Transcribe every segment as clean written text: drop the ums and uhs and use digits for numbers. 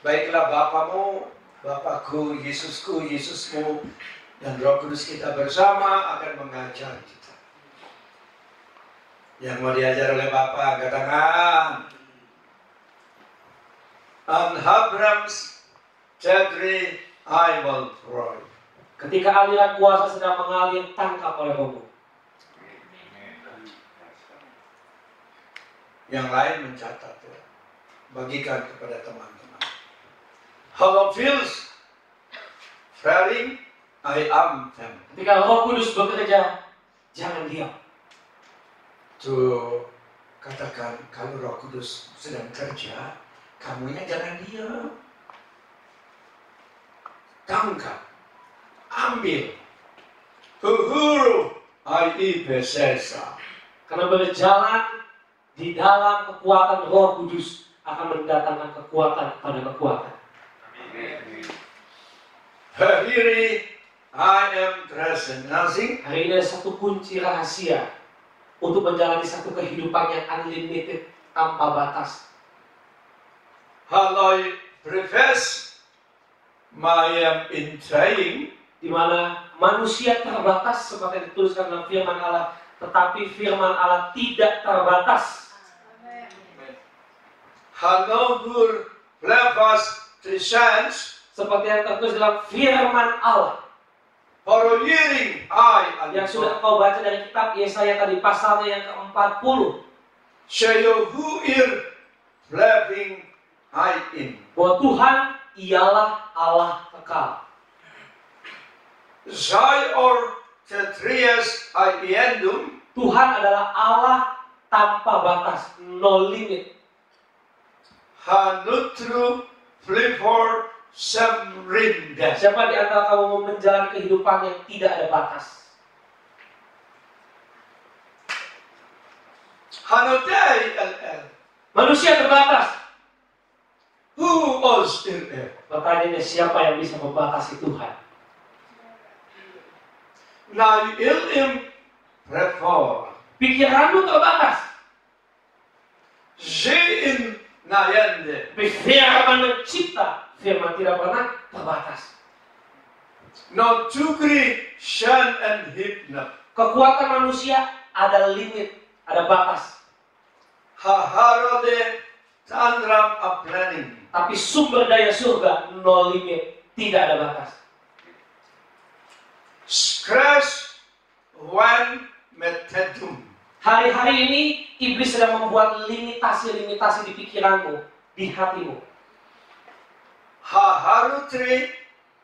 Baiklah Bapamu, Bapakku, Yesusku, Yesusmu, dan Roh Kudus kita bersama akan mengajar kita. Yang mau diajar oleh Bapa, angkat tangan. And Abraham's Tedri, I will pray. Ketika aliran kuasa sedang mengalir, tangkap oleh Roh. Yang lain mencatat ya. Bagikan kepada teman-teman. Hello feels fearing I am them. Ketika Roh Kudus bekerja, jangan diam. Tuh katakan kalau Roh Kudus sedang kerja, kamunya jangan diam. Tangkap, ambil. Uhuru ai besesa. Karena berjalan di dalam kekuatan Roh Kudus akan mendatangkan kekuatan kepada kekuatan. Hari I am present. Nothing. Hari ini ada satu kunci rahasia untuk menjalani satu kehidupan yang unlimited, tanpa batas. How I profess my in trying. Di mana manusia terbatas seperti yang dituliskan dalam firman Allah, tetapi firman Allah tidak terbatas. Hanobur Blefas Trisans. Seperti yang tertulis dalam firman Allah For hearing I yang sudah kau baca dari kitab Yesaya tadi, pasalnya yang ke-40. Shayo who ear flapping I in. Bahwa Tuhan ialah Allah kekal. Zai or Tetrias I endum. Tuhan adalah Allah tanpa batas, no limit. Hanutru Flipor Samrinda. Siapa di antara kamu mau menjalani kehidupan yang tidak ada batas? Hanodai LL. Manusia terbatas. Who was in it? Pertanyaannya, siapa yang bisa membatasi Tuhan? Now ilim reform. Pikiranmu terbatas. Zein Nayande. Firman mencipta, firman tidak pernah terbatas. No tukri shan and hipna. Kekuatan manusia ada limit, ada batas. Haharode Tandram a planning. Tapi sumber daya surga no limit, tidak ada batas. Scratch one metadum. Hari-hari ini iblis sedang membuat limitasi-limitasi di pikiranmu, di hatimu. Haharutri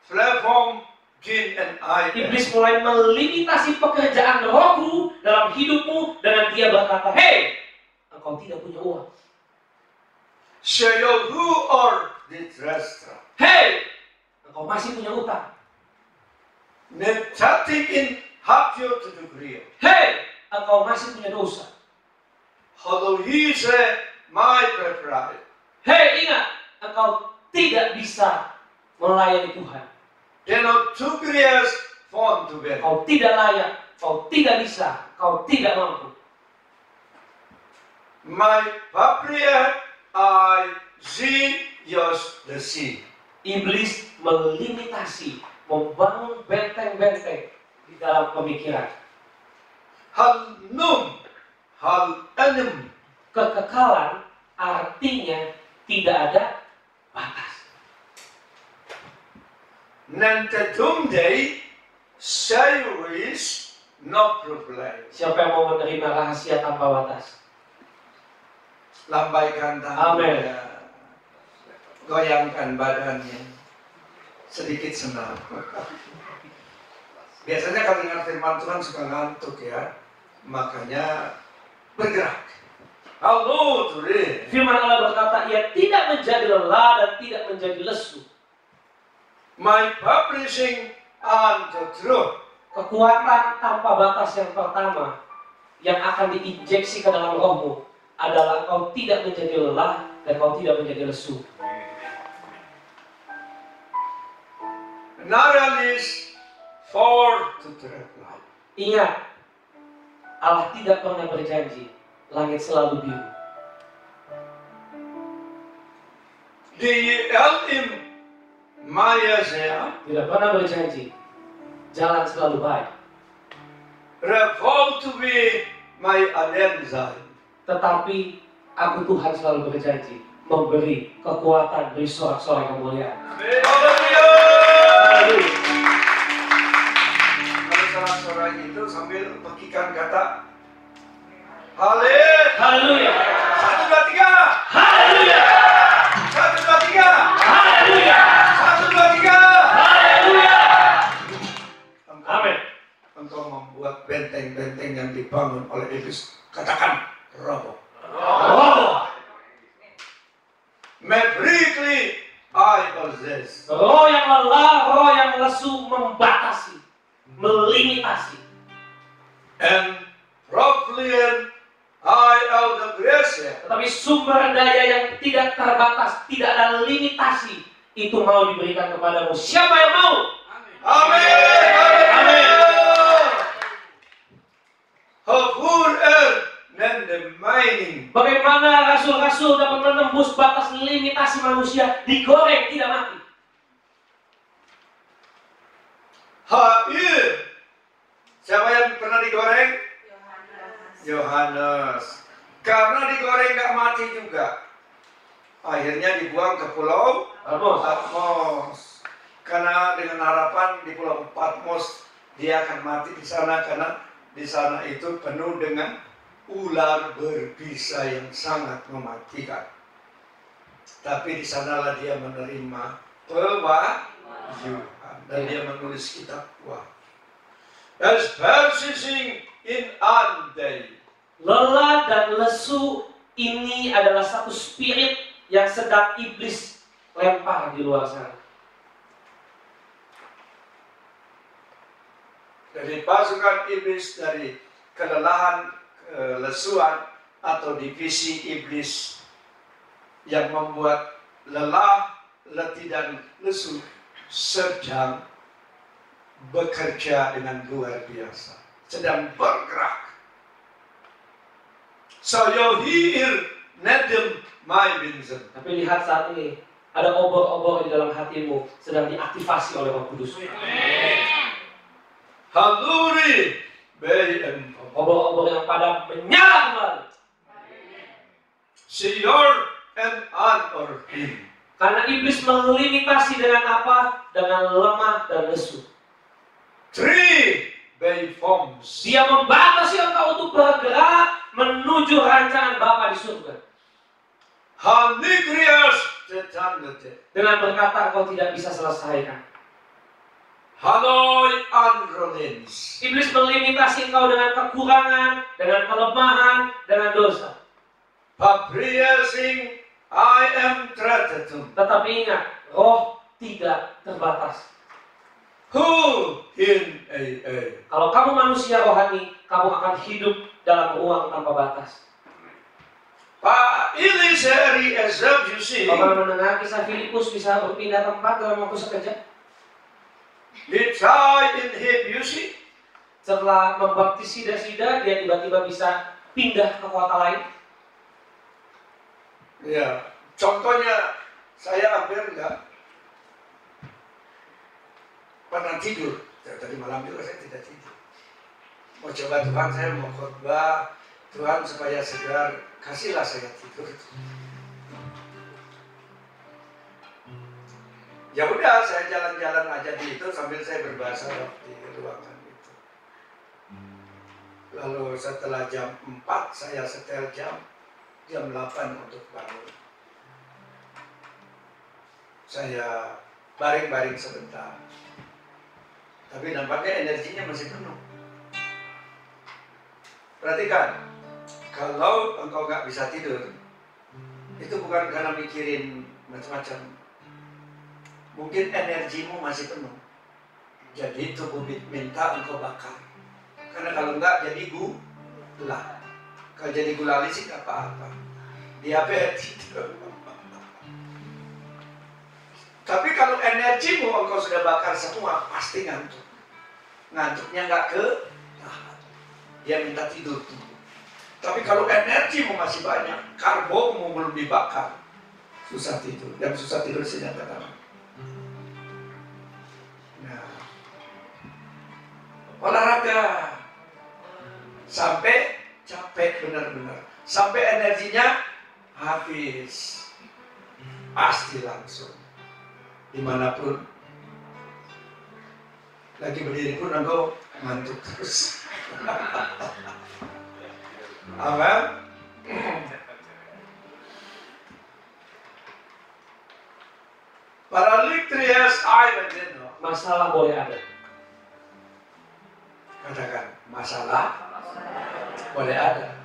platform jin and I. Iblis mulai melimitasi pekerjaan rohmu dalam hidupmu dengan dia berkata, "Hei, engkau tidak punya uang. Shayo who are the restaurant. Hei, engkau masih punya utang. Netating in hapyo to the grill. Hei, engkau masih punya dosa. Although he said my preferred. Hei, ingat, engkau tidak bisa melayani Tuhan. Then of two years phone to bed. Kau tidak layak, kau tidak bisa, kau tidak mampu. My papria I see yours the sea. Iblis melimitasi, membangun benteng-benteng di dalam pemikiran. Hal num, hal anim. Kekekalan artinya tidak ada batas. Nantatum day, sayuris no problem. Siapa yang mau menerima rahasia tanpa batas? Lambaikan tangan. Amin. Goyangkan badannya. Sedikit senang. Biasanya kalau dengar firman Tuhan suka ngantuk ya. Makanya bergerak. Halo Tuhan. Firman Allah berkata, ia tidak menjadi lelah dan tidak menjadi lesu. My publishing and the truth. Kekuatan tanpa batas yang pertama yang akan diinjeksi ke dalam rohmu adalah kau tidak menjadi lelah dan kau tidak menjadi lesu. Naralis for to reply. Ingat, Allah tidak pernah berjanji langit selalu biru. Die Elim Maya Zea, tidak pernah berjanji jalan selalu baik, Revolt to be my Adenzai. tetapi aku Tuhan selalu berjanji memberi kekuatan, beri sorak-sorai kemuliaan. Haleluya. Haleluya. Kalau sorak-sorai itu sambil pekikan kata Haleluya. Haleluya. 1, 2, 3. Haleluya. 1, 2, 3. Haleluya. 1, 2, 3. Haleluya. Amin. Engkau membuat benteng-benteng yang dibangun oleh iblis. Katakan roboh. Roh. Maverickly I possess. Roh yang lelah, roh yang lesu membatasi, melimitasi. And proflian I of the grace. Tetapi sumber daya yang tidak terbatas, tidak ada limitasi, itu mau diberikan kepadamu. Siapa yang mau? Amin. Amin. Hafur dan the mining. Bagaimana rasul-rasul dapat menembus batas limitasi manusia, digoreng tidak mati. Hair. Siapa yang pernah digoreng? Yohanes. Karena digoreng nggak mati juga. Akhirnya dibuang ke pulau Patmos. Karena dengan harapan di pulau Patmos dia akan mati di sana karena di sana itu penuh dengan ular berbisa yang sangat mematikan. Tapi di sanalah dia menerima pewahyuan dan dia menulis kitab Wahyu. As persisting in day. Lelah dan lesu ini adalah satu spirit yang sedang iblis lempar di luar sana. Dari pasukan iblis, dari kelelahan, kelesuan atau divisi iblis yang membuat lelah, letih dan lesu sedang bekerja dengan luar biasa, sedang bergerak. Saya hier nedem my binzen. Tapi lihat saat ini, ada obor-obor di dalam hatimu sedang diaktifasi oleh Roh Kudus. Haluri BM. Obor-obor yang pada menyala kembali. Siyor and or him. Karena iblis melimitasi dengan apa? Dengan lemah dan lesu. 3 by forms. Dia membatasi engkau untuk bergerak menuju rancangan Bapa di surga. Hanikrias tetangete. Dengan berkata engkau tidak bisa selesaikan. Hanoi androlens. Iblis melimitasi engkau dengan kekurangan, dengan kelemahan, dengan dosa. Papriasing I am treated. Tetapi ingat, roh tidak terbatas. Who in a. Kalau kamu manusia rohani, kamu akan hidup dalam ruang tanpa batas. Pa iliseri ezab yusi. Kalau mendengar kisah Filipus bisa berpindah tempat dalam waktu sekejap. Litrai in hip yusi. Setelah membaptis sida-sida, dia tiba-tiba bisa pindah ke kota lain. Ya, contohnya saya hampir enggak pernah tidur. Tadi malam juga saya tidak tidur. Mau coba Tuhan, saya mau khotbah Tuhan supaya segar, kasihlah saya tidur. Ya udah, saya jalan-jalan aja di itu sambil saya berbahasa di ruangan itu. Lalu setelah jam 4 saya setel jam 8 untuk bangun. Saya baring-baring sebentar. Tapi nampaknya energinya masih penuh. Perhatikan, kalau engkau nggak bisa tidur, itu bukan karena mikirin macam-macam. Mungkin energimu masih penuh. Jadi tubuh minta engkau bakar. Karena kalau enggak jadi gula. Kalau jadi gulali sih nggak apa-apa. Diabetes. Tapi kalau energimu engkau sudah bakar semua, pasti ngantuk. Ngantuknya nggak ke tahan. Dia minta tidur tubuh. Tapi kalau energimu masih banyak, karbomu belum dibakar, susah tidur. Yang susah tidur sini yang pertama. Nah, olahraga sampai capek benar-benar, sampai energinya habis, pasti langsung dimanapun lagi berdiri pun engkau ngantuk terus. Amin. Paralytrias Ivan, Masalah boleh ada. katakan masalah boleh ada.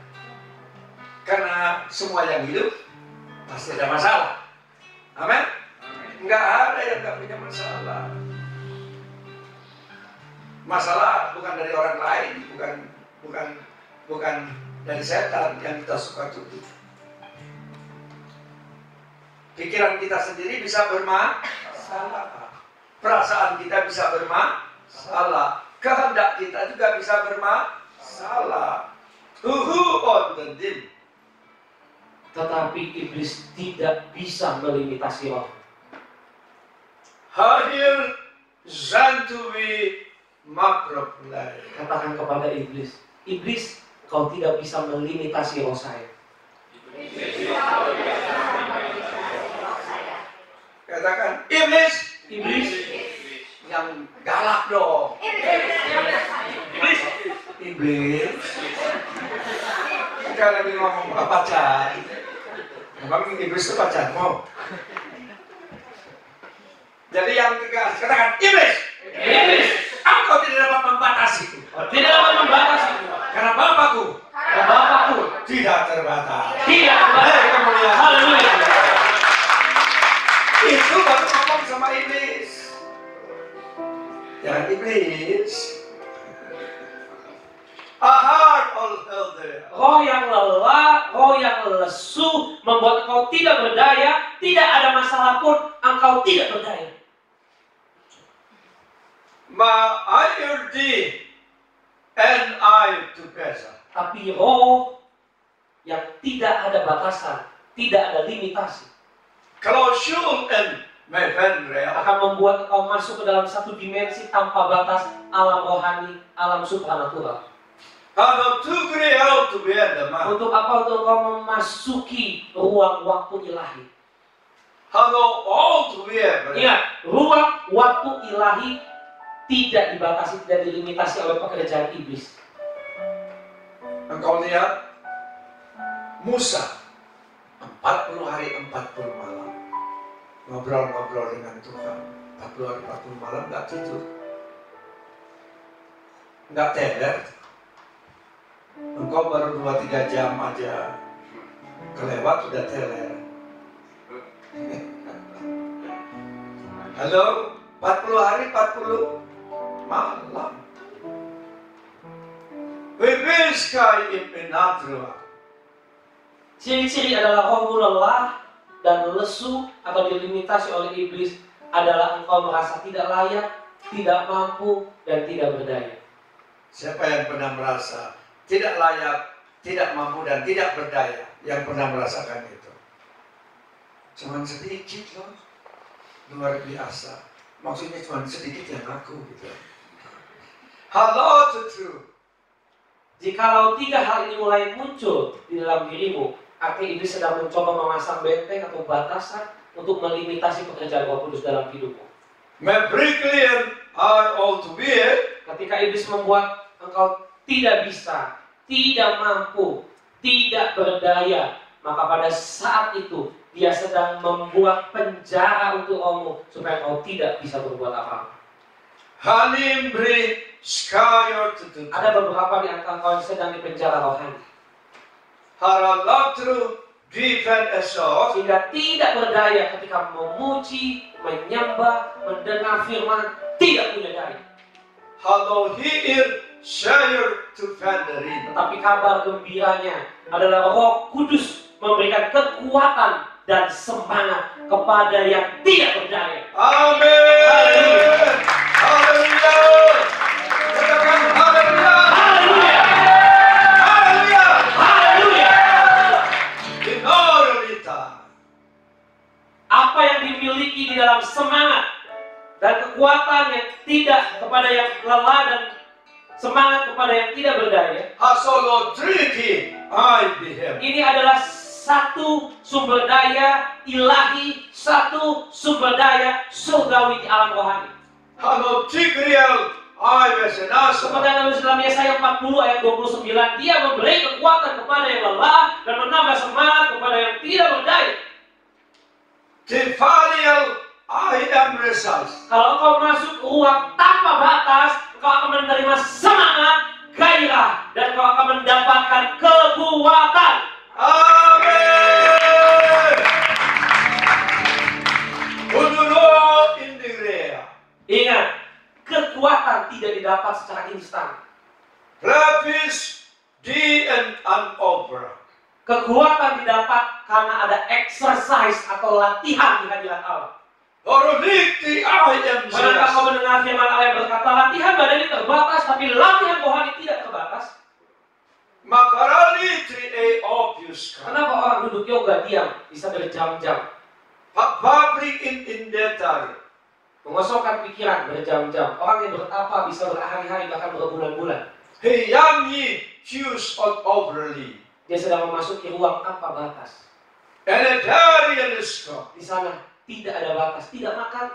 Karena semua yang hidup pasti ada masalah. Amin. Enggak ada yang enggak punya masalah. Masalah bukan dari orang lain, bukan dari setan yang kita suka tuduh. Pikiran kita sendiri bisa bermasalah. Perasaan kita bisa bermasalah. Kehendak kita juga bisa bermasalah. On the dim. Tetapi iblis tidak bisa melimitasi roh. Hadir Zantuwi Maproplai. Katakan kepada iblis, iblis, kau tidak bisa melimitasi roh saya. Katakan, iblis, Iblis, yang galak dong. Iblis. Kita lagi ngomong pacar. Emang iblis itu pacarmu? Jadi yang tegas, katakan, iblis. iblis, Engkau tidak dapat membatasiku. tidak dapat membatasi. Karena Bapakku Karena Bapakku tidak terbatas. tidak terbatas. Haleluya. Itu baru ngomong sama iblis. Jangan iblis. A heart all healthy. Roh yang lelah, roh yang lesu membuat engkau tidak berdaya. Tidak ada masalah pun engkau tidak berdaya. Ma ayurdi and I together. Tapi roh yang tidak ada batasan, tidak ada limitasi, Kalau shul and mevendrea akan membuat engkau masuk ke dalam satu dimensi tanpa batas, alam rohani, alam supranatural. Kalau tukri how to be the man. Untuk apa? Untuk engkau memasuki ruang waktu ilahi. Kalau all to be Ingat, ruang waktu ilahi tidak dibatasi, tidak dilimitasi oleh pekerjaan iblis. Engkau lihat Musa 40 hari 40 malam ngobrol-ngobrol dengan Tuhan. 40 hari 40 malam nggak tidur, nggak teler. Engkau baru 2-3 jam aja kelewat udah teler. Halo, 40 hari 40 malam. Wibiskai impenatrua. Ciri-ciri adalah rohmu lelah dan lesu atau dilimitasi oleh iblis adalah engkau merasa tidak layak, tidak mampu, dan tidak berdaya. Siapa yang pernah merasa tidak layak, tidak mampu, dan tidak berdaya? Yang pernah merasakan itu? Cuman sedikit loh. Luar biasa. Maksudnya cuma sedikit yang aku gitu. Halo tutu. Jikalau 3 hal ini mulai muncul di dalam dirimu, artinya iblis sedang mencoba memasang benteng atau batasan untuk melimitasi pekerjaan Roh Kudus dalam hidupmu. Membriklian I all to be. Ketika iblis membuat engkau tidak bisa, tidak mampu, tidak berdaya, maka pada saat itu dia sedang membuat penjara untuk rohmu supaya engkau tidak bisa berbuat apa-apa. Hanimbri skyor tutu. Ada beberapa di antara engkau yang sedang dipenjara rohani, Haralatru driven esot. sehingga tidak berdaya ketika memuji, menyembah, mendengar firman, tidak punya daya. Halo hiir shayur to fanderin. Tetapi kabar gembiranya adalah Roh Kudus memberikan kekuatan dan semangat kepada yang tidak berdaya. Amin. Haleluya. Katakan haleluya. Haleluya. Haleluya. Haleluya. Inorita. memiliki di dalam semangat dan kekuatan yang tidak kepada yang lelah dan semangat kepada yang tidak berdaya. 하솔로 트리티 아이 비hem. Ini adalah satu sumber daya ilahi, satu sumber daya surgawi di alam rohani. 하노 티그리얼 아이 베세나스. Seperti yang dalam Yesaya 40 ayat 29, dia memberi kekuatan kepada yang lelah dan menambah semangat kepada yang tidak berdaya. 디파리얼 아이 엠레사스. Kalau kau masuk ruang tanpa batas, kau akan menerima semangat, gairah, dan kau akan mendapatkan kekuatan. 아멘. 오늘로 인디그레야. Ingat, kekuatan tidak didapat secara instan. Practice D and an opera. Kekuatan didapat karena ada exercise atau latihan di hadirat Allah. 어르릭티 아이 Pernahkah kau 엠레사스. mendengar firman Allah yang berkata, latihan badan ini terbatas, tapi latihan rohani tidak terbatas? 마카라리티 에이 오피우스카. Kenapa orang duduk yoga diam bisa berjam-jam? 파브릭 인 데타리. Mengosongkan pikiran berjam-jam. Orang yang bertapa bisa berhari-hari bahkan berbulan-bulan. 헤양이 휴스 오브럴리. Dia sedang memasuki ruang tanpa batas. 에네타리얼리스코. Di sana tidak ada batas, tidak makan.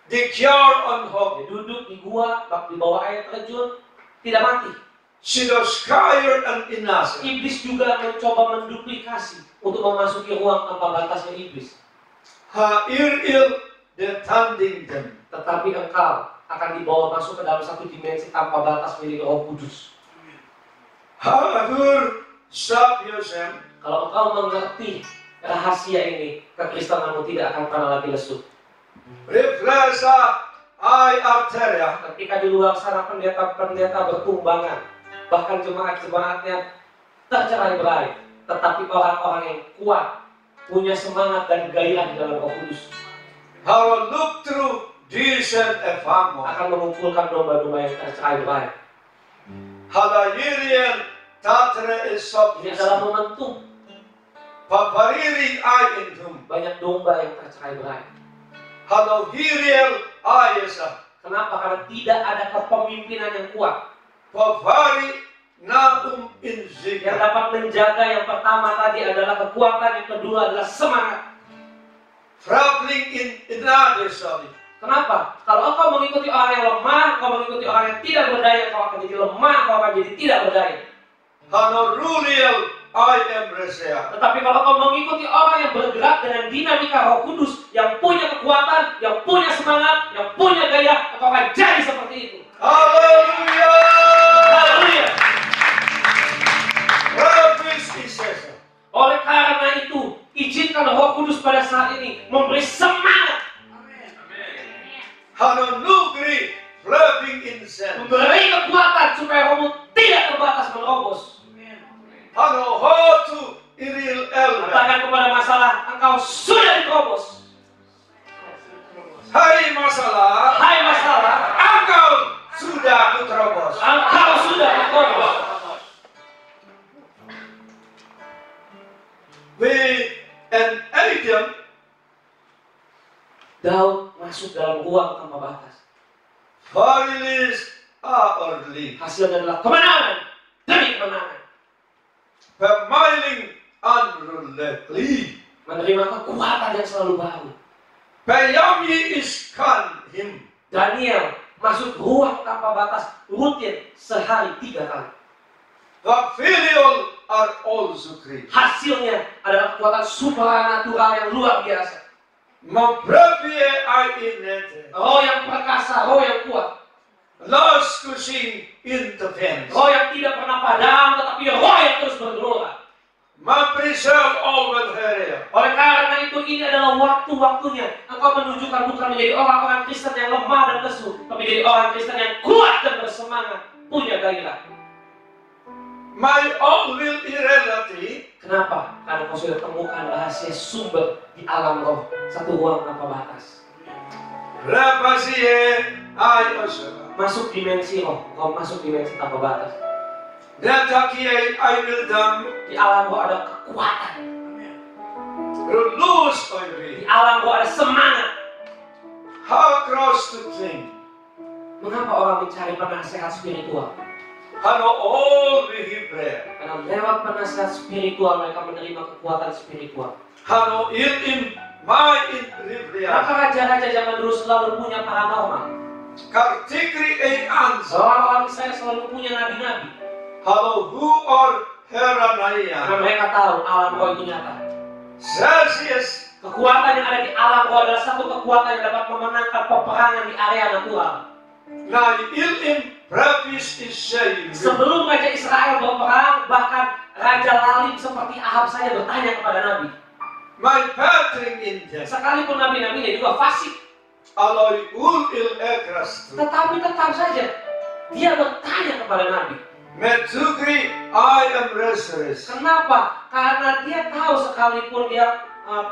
디키얼 언홉. Dia duduk di gua, di bawah air terjun, tidak mati. 시도스카이얼 안 이나스. Iblis juga mencoba menduplikasi untuk memasuki ruang tanpa batasnya iblis. 하일일 데탄딩든. Tetapi engkau akan dibawa masuk ke dalam satu dimensi tanpa batas milik Roh Kudus. 하불 사비오셈. Kalau engkau mengerti rahasia ini, kekristenanmu tidak akan pernah lagi lesu. 리프레사 아이 아르테리아. Ketika di luar sana pendeta-pendeta bertumbangan, bahkan jemaat-jemaatnya tercerai-berai, tetapi orang-orang yang kuat, punya semangat dan gairah di dalam Roh Kudus, 바로 룩트루 디센 에파모. akan mengumpulkan domba-domba yang tercerai-berai. 하다이리엔 다트레 이섭. Ini adalah momentum 바파리리 아인둠. banyak domba yang tercerai-berai. 하도 히리엘 아이에사. Kenapa? Karena tidak ada kepemimpinan yang kuat 바파리 나움 yang 인지가. dapat menjaga. Yang pertama tadi adalah kekuatan, yang kedua adalah semangat. 프라플링 인 이나데사리. Kenapa? Kalau engkau mengikuti orang yang lemah, kau mengikuti orang yang tidak berdaya, kau akan jadi lemah, kau akan jadi tidak berdaya. 하노 루리엘 아이엠레세아. Tetapi kalau kau mengikuti orang yang bergerak dengan dinamika Roh Kudus, yang punya kekuatan, yang punya semangat, yang punya gaya, kau akan jadi seperti itu. 할렐루야. Haleluya. 프라피스 이세사. Oleh karena itu, izinkan Roh Kudus pada saat ini memberi semangat, 하노 누그리 프라핑 인센. memberi kekuatan supaya rohmu tidak terbatas menerobos. 하노 호투 이릴 엘베. Katakan kepada masalah, engkau sudah diterobos. 하이 마살라. Hai masalah, engkau sudah kuterobos. engkau sudah diterobos. We and Adam. Daud masuk dalam ruang tanpa batas. Farilis aorli. Hasilnya adalah kemenangan demi kemenangan. Pemailing unrelentingly. Menerima kekuatan yang selalu baru. Peyami iskan him. Daniel masuk ruang tanpa batas rutin sehari 3 kali. Vafiliol are also great. Hasilnya adalah kekuatan supranatural yang luar biasa. Memprepie ainete. Roh yang perkasa, roh yang kuat. Las kushing intervenes. Roh yang tidak pernah padam, tetapi roh yang terus bergelora. Maprisel over here. Oleh karena itu, ini adalah waktu-waktunya engkau menunjukkan bukan menjadi orang-orang Kristen yang lemah dan lesu, tapi menjadi orang Kristen yang kuat dan bersemangat, punya gairah. My own will irrelevant. Kenapa? Karena kau sudah temukan rahasia sumber di alam roh, satu ruang tanpa batas. Rapasie ai osaka. Masuk dimensi roh, kau masuk dimensi tanpa batas. Datakie ai will dam. Di alam roh ada kekuatan. Relus Di oiri. alam roh ada semangat. How cross to think. Mengapa orang mencari penasehat spiritual? Hano all prayer. Karena lewat penasehat spiritual mereka menerima kekuatan spiritual. Hano in my in rivria. Maka raja-raja zaman dulu selalu punya paranormal. Kartikri a answer. Orang-orang Israel selalu punya nabi-nabi. Hano who or Heranaya. Karena mereka tahu alam roh itu nyata. Celsius. Kekuatan yang ada di alam roh adalah satu kekuatan yang dapat memenangkan peperangan di area natural. Na in Brapis is saying. Sebelum Raja Israel berperang, bahkan Raja Lalim seperti Ahab saja bertanya kepada Nabi. My pattern in death. Sekalipun nabi-nabinya juga fasik, Alloy il ekras. tetapi tetap saja dia bertanya kepada Nabi. Metsugri I am resurrected. Kenapa? Karena dia tahu sekalipun dia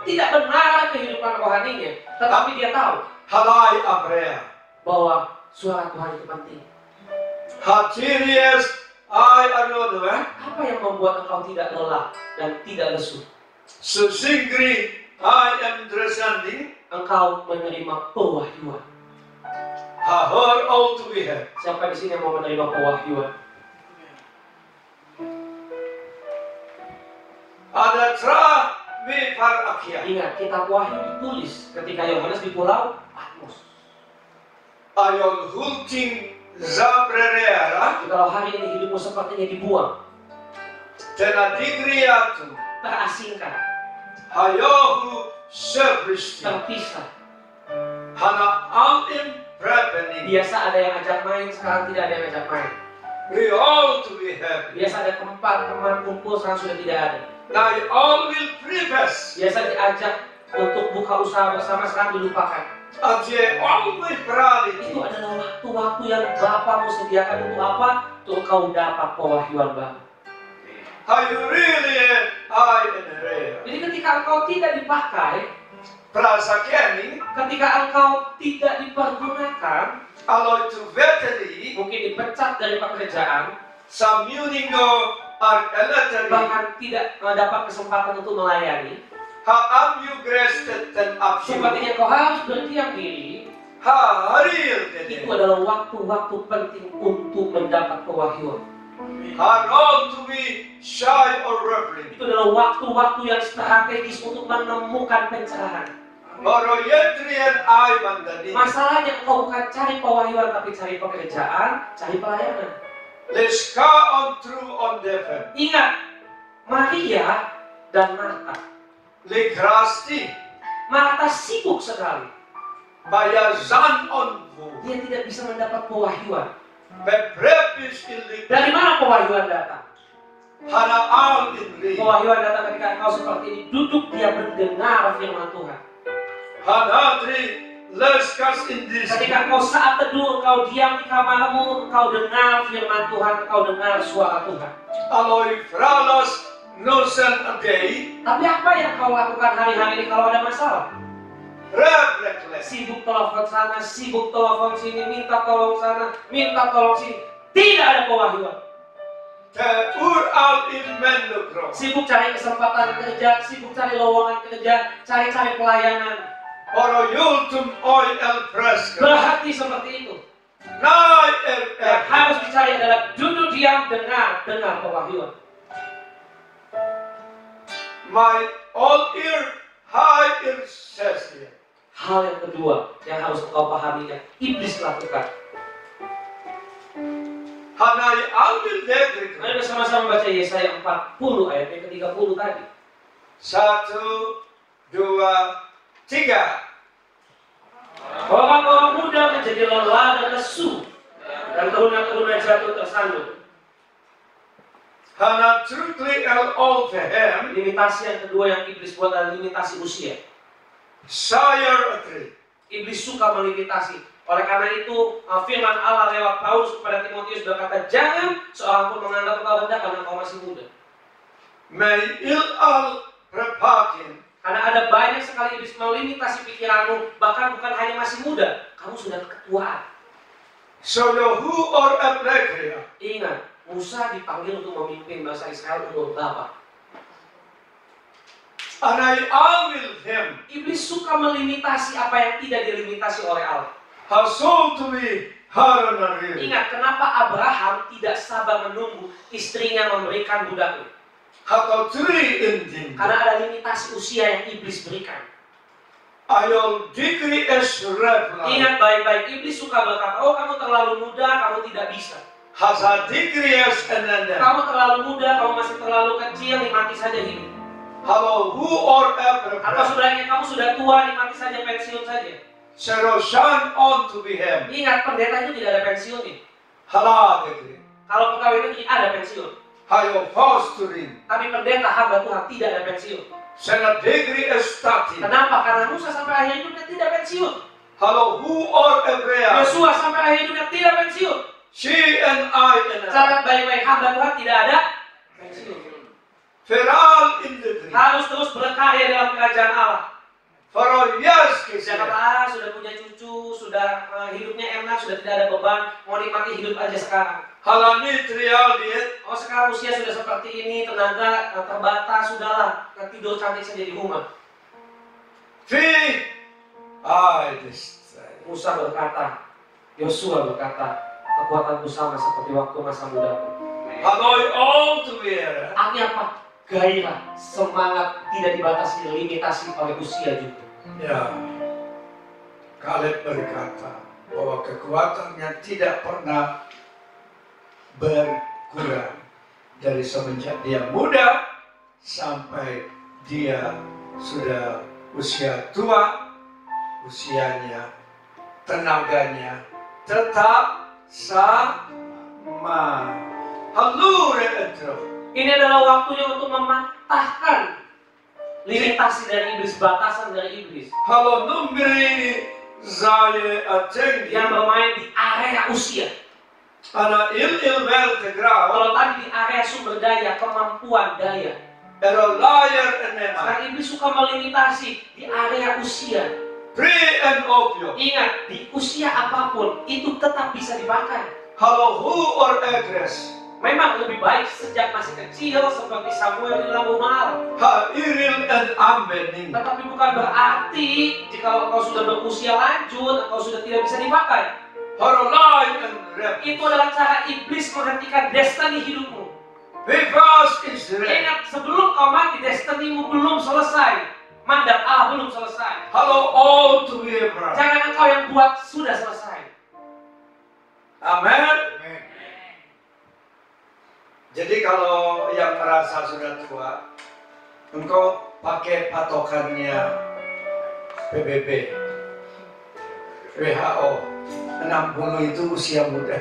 tidak benar kehidupan rohaninya, tetapi dia tahu Halai abrea. bahwa suara Tuhan itu penting. Hatirias I another. Apa yang membuat engkau tidak lelah dan tidak lesu? Susingri I am descending. Engkau menerima pewahyuan. Hahor all to be had. Siapa di sini yang mau menerima pewahyuan? Ada tra me par akia. Ingat, kitab Wahyu ditulis ketika Yohanes di pulau Patmos. Ayon hulting zabrera. Kalau hari ini hidupmu sepertinya dibuang, Tena digriatu. terasingkan, Hayohu sebristi. terpisah. Hana alim prepening. Biasa ada yang ajak main, sekarang tidak ada yang ajak main. We all to be happy. Biasa ada tempat teman kumpul, sekarang sudah tidak ada. Now you all will preface. Biasa diajak untuk buka usaha bersama, sekarang dilupakan. Aje always proud. Itu adalah waktu-waktu yang Bapa mau sediakan untuk apa? Untuk kau dapat pewahyuan baru. How you really I in rare. Jadi ketika engkau tidak dipakai, Prasakeni ketika engkau tidak dipergunakan, alloy to veteri mungkin dipecat dari pekerjaan, samuningo ar eleteri. bahkan tidak dapat kesempatan untuk melayani, Ha am you grested ten up you. sepertinya kau harus berdiam diri. Ha haril Itu tene. adalah waktu-waktu penting untuk mendapat pewahyuan. Ha all to be shy or reverent. Itu adalah waktu-waktu yang strategis untuk menemukan pencerahan. Moroyetrian I mandani. Masalahnya engkau bukan cari pewahyuan, tapi cari pekerjaan, cari pelayanan. Leska on true on defen. Ingat, Maria dan Marta. Le grasti. Marta sibuk sekali. Bayazan on vu. Dia tidak bisa mendapat pewahyuan. Bebrepis illi. Dari mana pewahyuan datang? Hana al in ri. Pewahyuan datang ketika engkau seperti ini, duduk dia mendengar firman Tuhan. Hanatri leskas in this. Ketika engkau saat teduh, engkau diam di kamarmu, engkau dengar firman Tuhan, engkau dengar suara Tuhan. Alloy fralas nosen a day. Tapi apa yang kau lakukan hari-hari ini kalau ada masalah? Reflectless. Sibuk telepon sana, sibuk telepon sini, minta tolong sana, minta tolong sini. Tidak ada pewahyuan. Te ur al in mendokro. Sibuk cari kesempatan kerja, sibuk cari lowongan kerja, cari-cari pelayanan. Oro yultum oi el preska. Berhati seperti itu. Nai Yang harus dicari adalah duduk diam, dengar pewahyuan. My all ear high ear says here. Hal yang kedua yang harus engkau pahaminya, iblis lakukan. Hanai albil degrik. Mari bersama-sama baca Yesaya 40 ayat yang ke-30 tadi. 1, 2, 3. Orang-orang muda menjadi lelah dan lesu, dan teruna-teruna jatuh tersandung. Hana truthly el all vehem. Limitasi yang kedua yang iblis buat adalah limitasi usia. Sire a tree. Iblis suka melimitasi. Oleh karena itu, firman Allah lewat Paulus kepada Timotius berkata, jangan seorang pun menganggap engkau rendah karena engkau masih muda. May il al prepakin. Karena ada banyak sekali iblis melimitasi pikiranmu, bahkan bukan hanya masih muda, kamu sudah ketuaan. So who or a plegria. Ingat, Musa dipanggil untuk memimpin bangsa Israel umur berapa? And I will him. Iblis suka melimitasi apa yang tidak dilimitasi oleh Allah. Har sold to me Haran. Ingat, kenapa Abraham tidak sabar menunggu istrinya memberikan budaknya? Hatta three ending. Karena ada limitasi usia yang iblis berikan. Ayol dikri es reply. Ingat baik-baik, iblis suka berkata, oh kamu terlalu muda, kamu tidak bisa. Hasa dikri es enenden. Kamu terlalu muda, kamu masih terlalu kecil, nikmati saja hidup. Hello, who or ever. Atau sebenarnya kamu sudah tua, nikmati saja pensiun saja. Seroshan on to be him. Ingat, pendeta itu tidak ada pensiunnya. Hala dikri. Kalau pegawai negeri ada pensiun. Hayo fostering. Tapi pendeta hamba Tuhan tidak ada pensiun. Sena dikri es starting. Kenapa? Karena Musa sampai akhir hidupnya tidak pensiun. Hello, who or ever. Yosua sampai akhir hidupnya tidak pensiun. She and I and I. Catat baik-baik, hamba Tuhan tidak ada pensiun. Feral in the dream. Harus terus berkarya dalam kerajaan Allah. For yes, Saya kisah. kata, sudah punya cucu, sudah hidupnya enak, sudah tidak ada beban, mau nikmati hidup aja sekarang. Halani trial diet. Oh sekarang usia sudah seperti ini, tenaga terbatas, sudahlah, tidur cantik saja di rumah. Fee. I destroy. Musa berkata, Yosua berkata, kekuatanku sama seperti waktu masa mudaku. Hanoi all to be here. Artinya apa? Gairah, semangat tidak dibatasi, limitasi oleh usia juga. Ya. Kaleb berkata bahwa kekuatannya tidak pernah berkurang dari semenjak dia muda sampai dia sudah usia tua, usianya, tenaganya tetap sama. Hallelujah. Ini adalah waktunya untuk mematahkan limitasi dari iblis, batasan dari iblis Halo numbri zaye ateng yang bermain di area usia. ana il wel te grau Kalau tadi di area sumber daya, kemampuan daya, ero liar enema sekarang iblis suka melimitasi di area usia. pre and opio Ingat, di usia apapun itu tetap bisa dipakai. halo who or agres Memang lebih baik sejak masih kecil seperti Samuel di dalam rumah Allah. ha iril and ambening Tetapi bukan berarti jika engkau sudah berusia lanjut, engkau sudah tidak bisa dipakai. haro lai and rep Itu adalah cara iblis menghentikan destiny hidupmu. vivas is rep Ingat, sebelum kau mati, destinimu belum selesai. Mandat Allah belum selesai. halo all to be bra Jangan engkau yang buat sudah selesai. amen. Jadi kalau yang merasa sudah tua, engkau pakai patokannya PBB, WHO, 60 itu usia muda.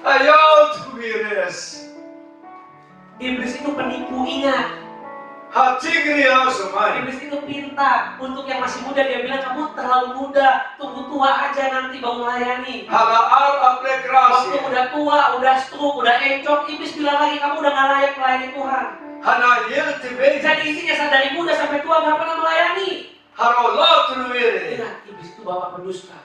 Ayo to be rest. Iblis itu penipu, ingat. Hati kriya semai. Iblis itu pintar. Untuk yang masih muda, dia bilang kamu terlalu muda, tunggu tua aja nanti baru melayani. Hala al Waktu aplikasi. udah tua, udah stroke, udah encok, iblis bilang lagi kamu udah gak layak melayani Tuhan. Hana yel tibe. Jadi intinya saat dari muda sampai tua gak pernah melayani. Haro lo truwiri. Ingat, iblis itu bapak pendusta.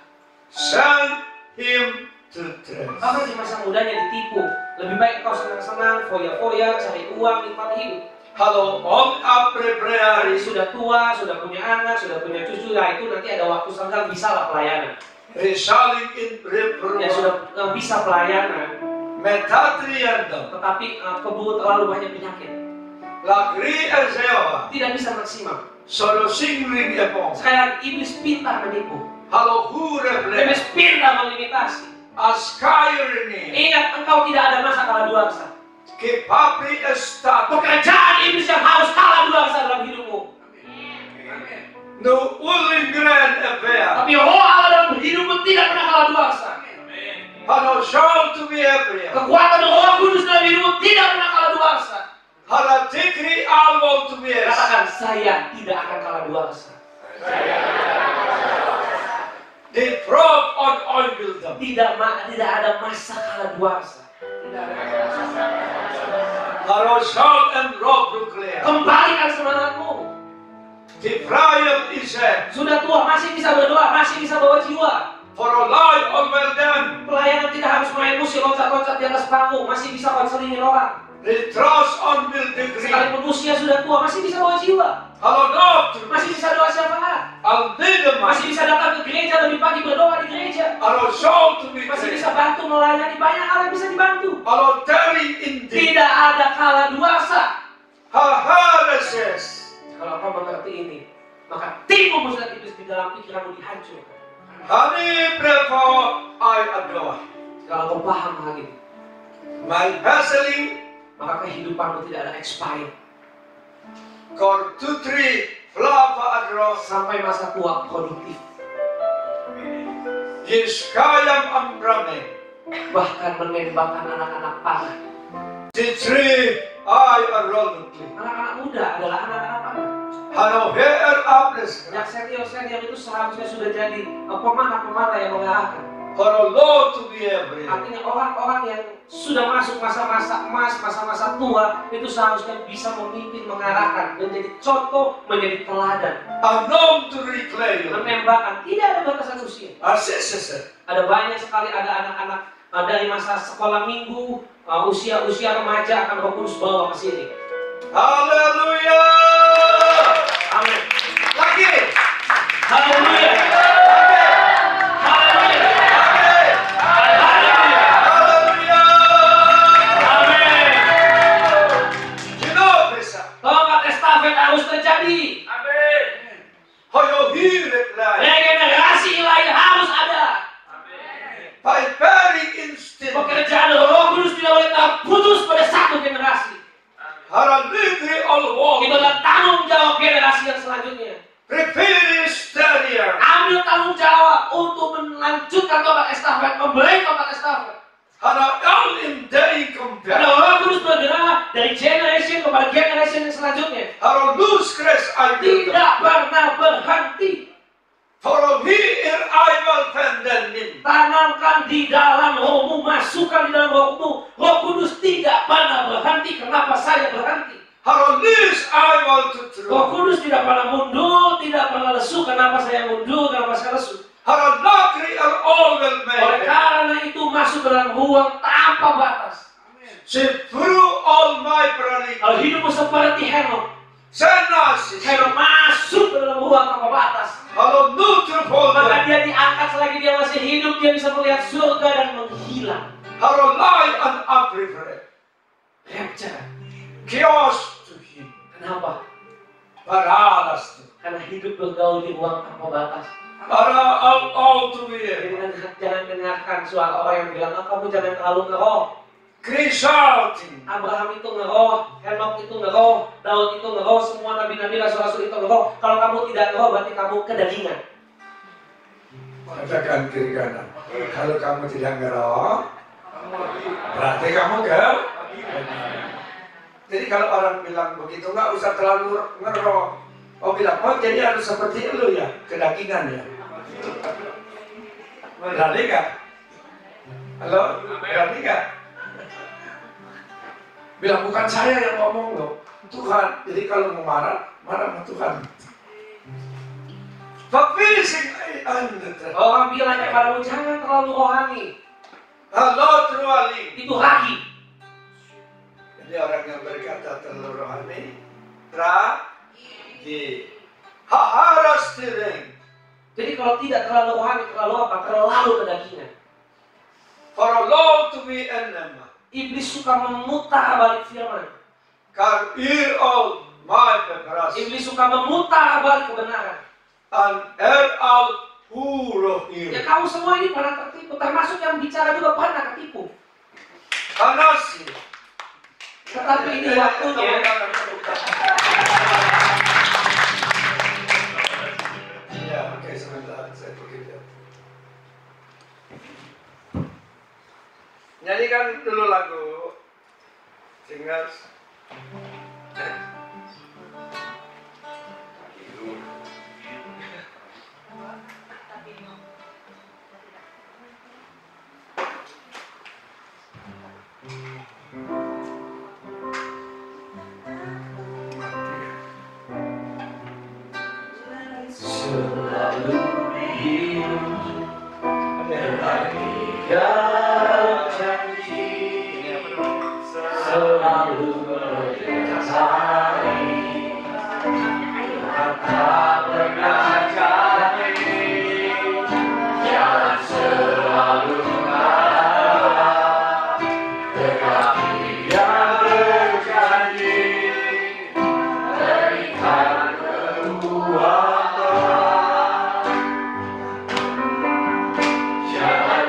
Send him to trust. Bahkan di masa mudanya ditipu. Lebih baik kau senang-senang, foya-foya, cari uang, nikmati hidup. Halo om Hari aprepreari. sudah tua, sudah punya anak, sudah punya cucu, nah itu nanti ada waktu senggang bisalah pelayanan. Resaling in Ya reprova. sudah bisa pelayanan, Metatriandam. tetapi keburu terlalu banyak penyakit, Lagri erzewa. tidak bisa maksimal. Solo singring epong. Sekali lagi, iblis pintar menipu, Halo hure ble. iblis pintar melimitasi. Askairini. Ingat, engkau tidak ada masa kadaluarsa. Kepapri estat. Pekerjaan iblis yang harus kadaluarsa dalam hidupmu. No ulingren evea. Tapi roh Allah dalam hidupmu tidak pernah kadaluarsa. Halo show to be ebria. Kekuatan Roh Kudus dalam hidupmu tidak pernah kadaluarsa. Halo tikri alwo to be es. Katakan, saya tidak akan kadaluarsa. The prop on oil builder. Tidak ada masa kadaluarsa. Halo show and rob nuclear. Kembalikan semangatmu. The trial is a. Sudah tua, masih bisa berdoa, masih bisa bawa jiwa. For a life on well done. Pelayanan tidak harus main musik, loncat-loncat di atas panggung, masih bisa konselingin orang. they trust on will degree. Sekalipun usia sudah tua, masih bisa bawa jiwa. Halo dokter, Masih bisa doa syafaat. Masih bisa datang ke gereja lebih pagi berdoa di gereja. halo show to be Masih bisa bantu melayani, banyak hal yang bisa dibantu. halo dari indeed. Tidak ada kala duasa. Halases. Kalau kau mengerti ini, maka tipu musnah iblis di dalam pikiranmu dihancurkan. Hani berapa I adore. Kalau kau paham hal ini, My Vaseline, maka kehidupanmu tidak ada expired. Kor tutri flava adro. Sampai masa tua produktif. Yiskayam ambrame. Bahkan menembakkan anak-anak panah. Titri I arolutli. Anak-anak muda adalah anak-anak panah. Hano her aples. Yang senior-senior itu seharusnya sudah jadi pemanah-pemanah yang mengarahkan. Hano low to be every. Artinya orang-orang yang sudah masuk masa-masa emas, masa-masa tua, itu seharusnya bisa memimpin, mengarahkan, menjadi contoh, menjadi teladan. Anom to reclaim. Menembakkan, tidak ada batasan usia. Asisese. Ada banyak sekali, ada anak-anak dari masa sekolah minggu, usia-usia remaja akan Roh Kudus bawa ke sini. Haleluya. Amin. Lagi. Haleluya. Harus terjadi. Amin. Hoyo hidup lagi. Regenerasi ilahi harus ada. Amin. By very instant. Pekerjaan Roh Kudus tidak boleh terputus pada satu generasi. Harap negeri all world. Itu adalah tanggung jawab generasi yang selanjutnya. Prepare stereo. Ambil tanggung jawab untuk melanjutkan tongkat estafet, memberi tongkat estafet. Harap all in day compare. Karena Roh Kudus bergerak dari generation kepada generation yang selanjutnya. Harap lose grace I Tidak pernah berhenti. For here I will pendant him. Tanamkan di dalam rohmu, masukkan di dalam rohmu. Roh Kudus tidak pernah berhenti. Kenapa saya berhenti? Harap lose I will to Roh true. Kudus tidak pernah mundur, tidak pernah lesu. Kenapa saya mundur? Kenapa saya lesu? Harap nakri all will Oleh make. karena itu masuk ke dalam ruang tanpa batas. See through all my prayer. Kalau hidupmu seperti Henok, Senasis. Henok masuk ke dalam ruang tanpa batas. Harap neutral Maka folder. dia diangkat selagi dia masih hidup, dia bisa melihat surga dan menghilang. Harap lie and upriver. Rapture. Chaos to him. Kenapa? Paralas to. Karena hidup bergaul di ruang tanpa batas. Para all to be. Jadi jangan dengarkan suara orang yang bilang, oh, kamu jangan terlalu ngeroh. Shouting. Abraham itu ngeroh, Henok itu ngeroh, Daud itu ngeroh, semua nabi-nabi rasul-rasul itu ngeroh. Kalau kamu tidak ngeroh, berarti kamu kedagingan. Katakan kiri kanan. Kalau kamu tidak ngeroh, berarti kamu ngeroh. Jadi kalau orang bilang begitu, nggak usah terlalu ngeroh. Oh bilang, oh jadi harus seperti lu ya, kedagingan ya. Berani nggak? Halo, berani nggak? Bilang bukan saya yang ngomong loh, Tuhan. Jadi kalau mau marah, marah sama Tuhan. Orang bilang kepadamu, jangan terlalu rohani. Halo Truali. Itu ragi. Jadi orang yang berkata terlalu rohani, ragi. Haharas tiring. Jadi kalau tidak terlalu rohani, terlalu apa? Terlalu kedagingan. For a law to be enema. Iblis suka memutar balik firman. Kar ear all my preparation. Iblis suka memutar balik kebenaran. And air all huro Ya ear. kamu semua ini pernah tertipu, termasuk yang bicara juga pernah ketipu. Kanasi. Tetapi ini waktunya. Ya, oke sebentar saya begitu. Nyanyikan dulu lagu Singers. Selalu hidup dengan janji, selalu Jangan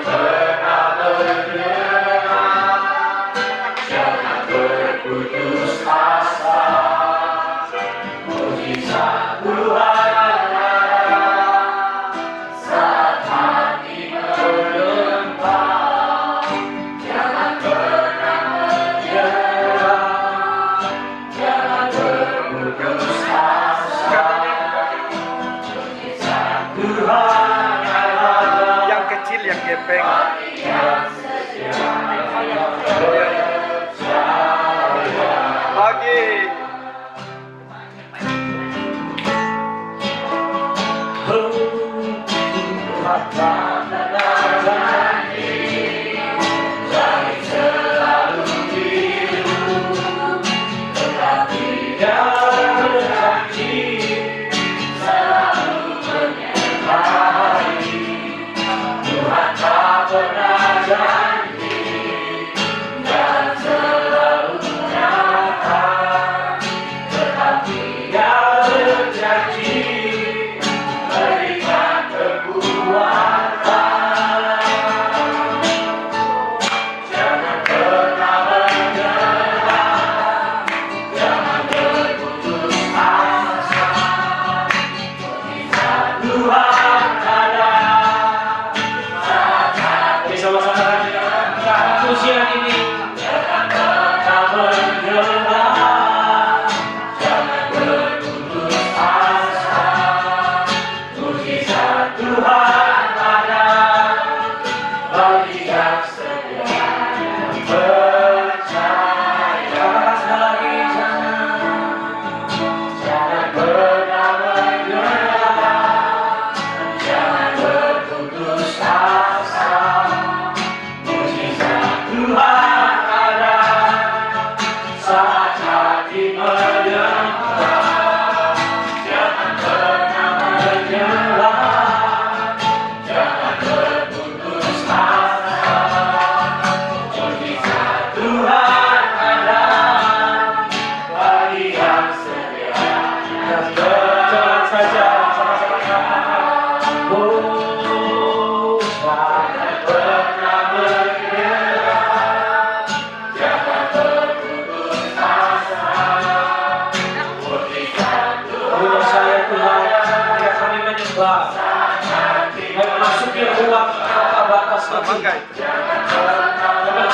pernah menyerah, jangan berputus asa. Mujizat Tuhan ada saat hati menyembah. Jangan pernah menyerah, jangan berputus asa. Mujizat Tuhan ada. Yang kecil, yang gepeng. Lagi.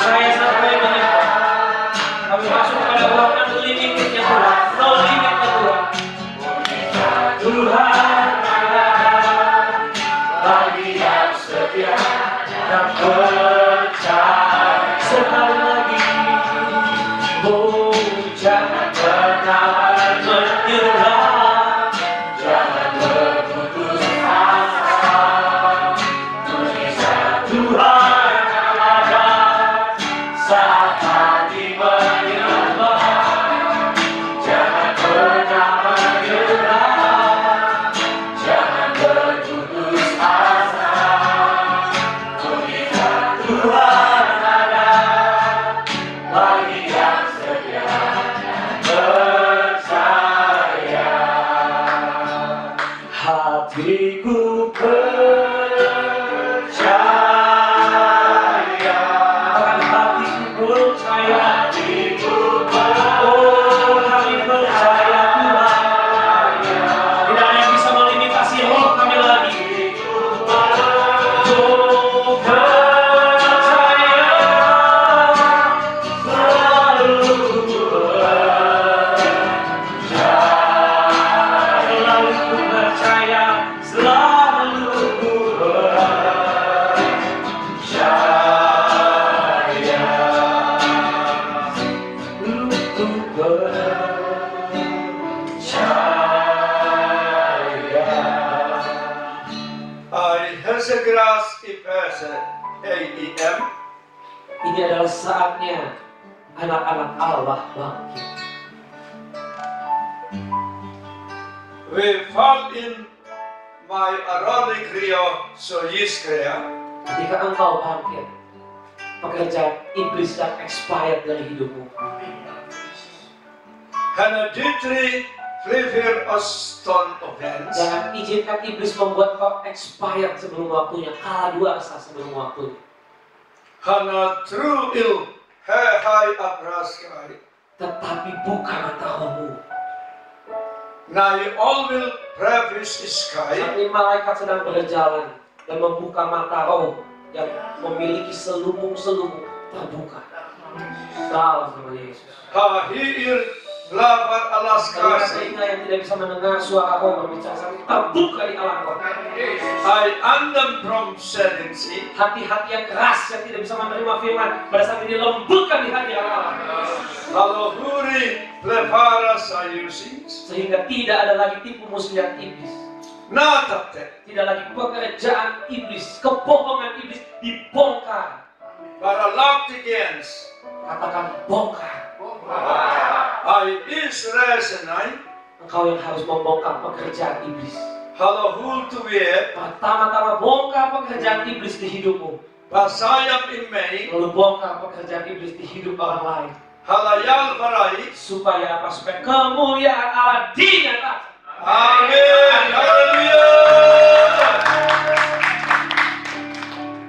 Saya sampai menyembah. Kami masuk pada ruang unlimitednya Tuhan, no limitnya Tuhan. Tuhan ada bagi yang setia dan percaya. Sekali lagi, oh jangan pernah menyerah, jangan berputus asa. Mujizat Tuhan ada saat hati menyembah. Jangan pernah menyerah, jangan berputus asa. Mujizat Tuhan ada bagi yang setia dan percaya. Hatiku percaya, akan hatiku percaya. Oh, kami percaya Tuhan. Tidak ada yang bisa melimitasi roh kami lagi. Oh, percaya selalu percaya, selalu Hersegeras Ipese AEM. Ini adalah saatnya anak-anak Allah bangkit. We fall in my Aronic Rio Soyiskrea. Ketika engkau bangkit, pekerjaan iblis yang expired dari hidupmu. Hana Ditri prepare a stone offense. Jangan izinkan iblis membuat kau expired sebelum waktunya, kadaluarsa sebelum waktunya. Hana true ill hai abraskai. Tetapi buka mata rohmu. Nai all will preface sky. Saat ini malaikat sedang berjalan dan membuka mata roh yang memiliki selubung-selubung terbuka. Dalam nama Yesus. Ha hier lapar alas kasih. Telinga yang tidak bisa mendengar suara roh berbicara terbuka di alam roh. I am from sedency. Hati-hati yang keras yang tidak bisa menerima firman pada saat ini lembutkan di hadirat Allah. Kalau huri prepara sayusings. Sehingga tidak ada lagi tipu muslihat iblis. Natate. Tidak lagi pekerjaan iblis, kebohongan iblis dibongkar. Para lactigens. Katakan bongkar. I is resenai. Engkau yang harus membongkar pekerjaan iblis. Kalau hul tu ye. Pertama-tama bongkar pekerjaan iblis di hidupmu. Pasayam in Mei. Lalu bongkar pekerjaan iblis di hidup orang lain. Halayal parai. Supaya apa? Supaya kemuliaan Allah dinyatakan. Amin. Haleluya.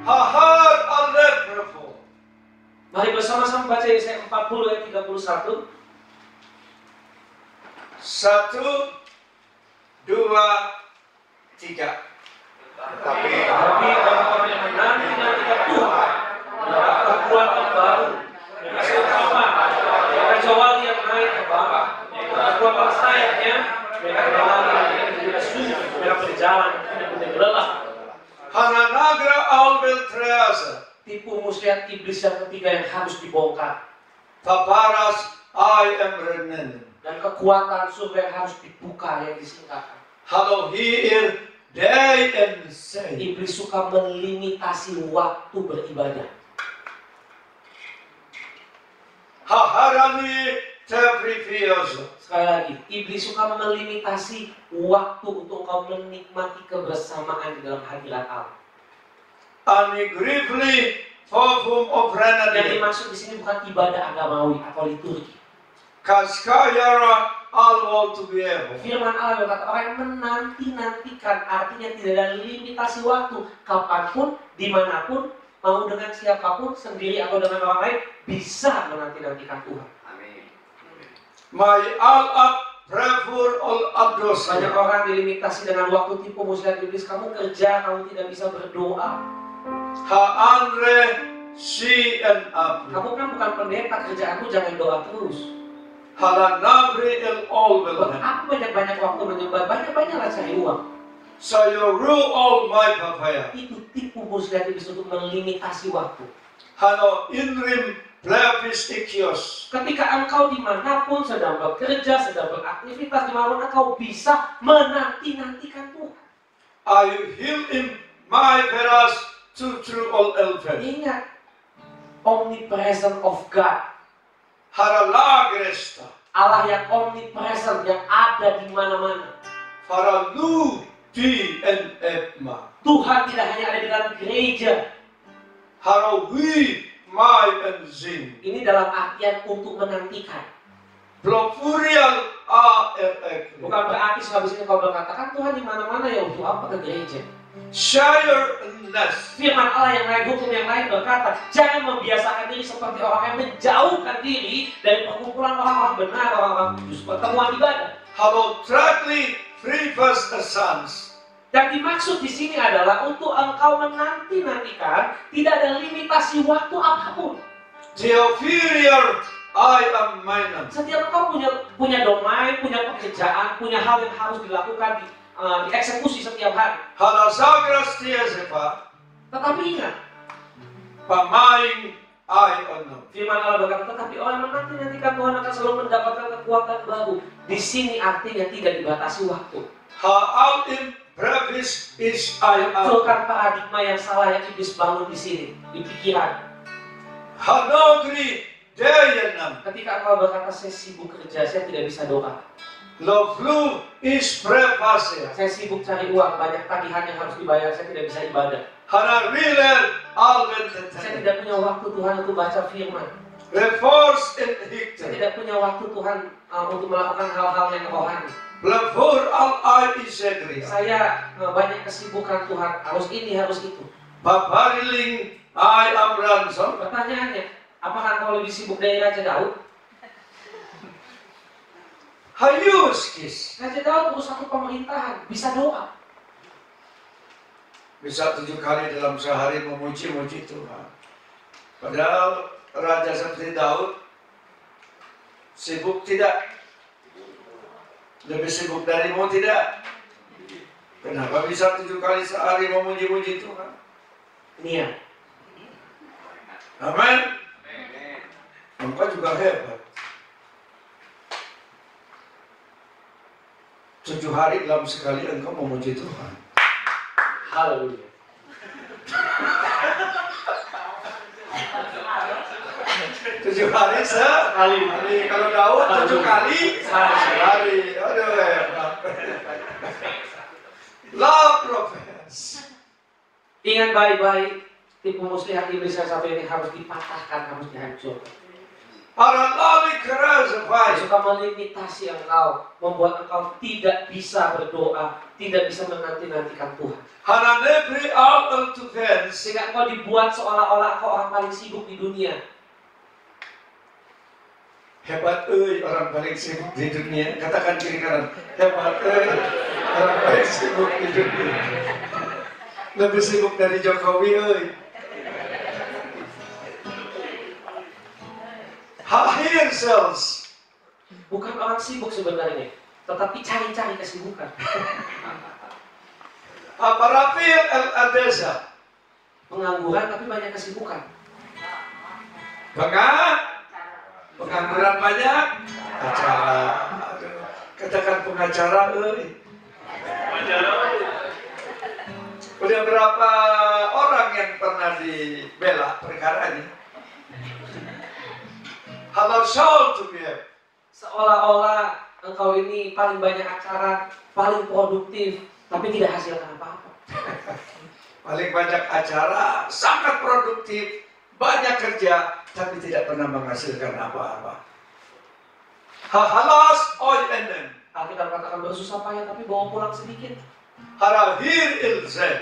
Hahar al-Reprofo. Mari bersama-sama baca Yesaya 40 ayat 31. 1, 2, 3. Tapi orang yang menanti-nantikan Tuhan mendapat kekuatan baru. Mereka sama, mereka jawab yang naik ke bawah. Kekuatan sayapnya, mereka berlari, mereka tidak sunyi, mereka berjalan, tidak lelah. Hananagra albel treasa. Tipu muslihat iblis yang ketiga yang harus dibongkar. Paparas I am renen. Dan kekuatan surga yang harus dibuka yang disingkapkan. Halo here day and say. Iblis suka melimitasi waktu beribadah. Haharani teprifioso. Sekali lagi, iblis suka melimitasi waktu untuk kau menikmati kebersamaan di dalam hadirat Allah. Anigrifli fofum of Yang renadi. dimaksud di sini bukan ibadah agamawi atau liturgi. Kaskayara all to be able. Firman Allah berkata orang yang menanti-nantikan artinya tidak ada limitasi waktu. Kapanpun, dimanapun, mau dengan siapapun, sendiri atau dengan orang lain, bisa menanti-nantikan Tuhan. My all up prefer all abdos. Banyak orang dilimitasi dengan waktu tipu muslihat iblis. Kamu kerja, kamu tidak bisa berdoa. Ha andre si and up. Kamu kan bukan pendeta, kerjaanmu jangan doa terus. Halanabri el all Buat will. apa banyak-banyak waktu menyembah? Banyak-banyaklah cari uang. So you rule all my papaya. Itu tipu muslihat iblis untuk melimitasi waktu. Hano inrim plebis ikios. Ketika engkau dimanapun sedang bekerja, sedang beraktivitas, dimanapun engkau bisa menanti-nantikan Tuhan. I heal in my veras to true all elfen. Ingat, omnipresent of God. Haralagresta. Allah yang omnipresent, yang ada di mana-mana. Faralu di en etma. Tuhan tidak hanya ada di dalam gereja. Harawi my en zin. Ini dalam artian untuk menantikan. Plopurial a ek. Bukan berarti sehabis ini kau berkata, kan Tuhan di mana-mana ya, untuk apa ke gereja? Shire nest. Firman Allah yang lain, hukum yang lain berkata, jangan membiasakan diri seperti orang yang menjauhkan diri dari perkumpulan orang-orang benar, orang-orang kudus, pertemuan ibadah. Halo tratli free first sons. Yang dimaksud di sini adalah untuk engkau menanti-nantikan, tidak ada limitasi waktu apapun. Theophiliar I am mine. Setiap engkau punya domain, punya pekerjaan, punya hal yang harus dilakukan, dieksekusi setiap hari. Halasagras tiesepa. Tetapi ingat, Pamain I ono. firman Allah berkata, tetapi orang yang menanti-nantikan Tuhan akan selalu mendapatkan kekuatan baru. Di sini artinya tidak dibatasi waktu. Ha out in brevis is I am. Betulkan paradigma yang salah yang iblis bangun di sini, di pikiran. Hanogri dayanam. Ketika engkau berkata, saya sibuk kerja, saya tidak bisa doa. Lo flu is prepasia. Saya sibuk cari uang, banyak tagihan yang harus dibayar, saya tidak bisa ibadah. Hana riler alven Saya teten. tidak punya waktu Tuhan untuk baca firman. Reforce in Saya Hikte. tidak punya waktu Tuhan untuk melakukan hal-hal yang rohani. Blavur al Isedria. Saya banyak kesibukan Tuhan, harus ini, harus itu. Babariling I am ransom. Pertanyaannya, apakah engkau lebih sibuk dari Raja Daud? Hayuskis. Raja Daud urus satu pemerintahan, bisa doa. Bisa 7 kali dalam sehari memuji-muji Tuhan. Padahal raja seperti Daud sibuk tidak? Lebih sibuk darimu tidak? Kenapa bisa 7 kali sehari memuji-muji Tuhan? Nia, Amin. Engkau juga hebat. 7 hari dalam sekali engkau memuji Tuhan. haleluya. Tujuh hari sekali. Kalau Daud 7 kali sehari. Aduh hebat. Love prophets. Ingat baik-baik, tipu muslihat iblis yang satu ini harus dipatahkan, harus dihancurkan. Para lali keras Dia baik. suka melimitasi engkau, membuat engkau tidak bisa berdoa, tidak bisa menanti-nantikan Tuhan. Hana nebri al to fence. Sehingga engkau dibuat seolah-olah engkau orang paling sibuk di dunia. Hebat orang paling sibuk di dunia. Katakan kiri kanan. Hebat orang paling sibuk di dunia. Lebih sibuk dari Jokowi Higher selves. Bukan orang sibuk sebenarnya, tetapi cari-cari kesibukan. Aparafil al-adesa. Pengangguran tapi banyak kesibukan. Pengangguran banyak. Acara. Katakan pengacara Udah berapa orang yang pernah dibela perkaranya? Halal soul to be have. Seolah-olah engkau ini paling banyak acara, paling produktif, tapi tidak hasilkan apa-apa. Paling banyak acara, sangat produktif, banyak kerja, tapi tidak pernah menghasilkan apa-apa. Hahalas oil enden. Alkitab katakan bersusah payah tapi bawa pulang sedikit. Harahir ilzen.